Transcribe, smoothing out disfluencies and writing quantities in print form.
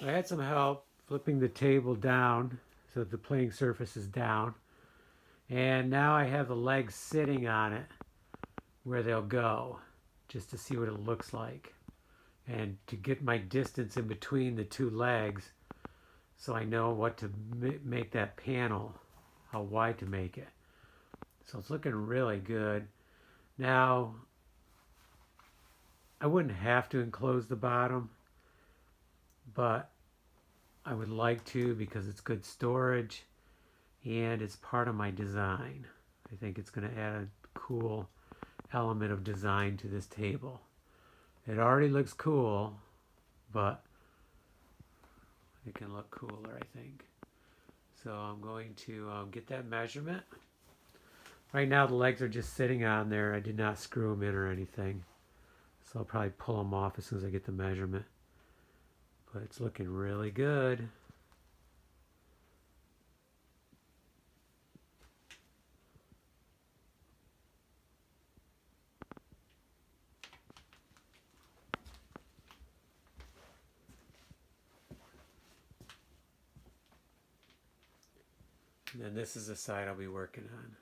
I had some help flipping the table down so that the playing surface is down. And now I have the legs sitting on it where they'll go, just to see what it looks like. And to get my distance in between the two legs so I know what to make that panel, how wide to make it. So it's looking really good. Now, I wouldn't have to enclose the bottom, but I would like to because it's good storage and it's part of my design. I think it's going to add a cool element of design to this table. It already looks cool, but it can look cooler, I think. So I'm going to get that measurement. Right now the legs are just sitting on there. I did not screw them in or anything. So I'll probably pull them off as soon as I get the measurement. But it's looking really good. And then this is the side I'll be working on.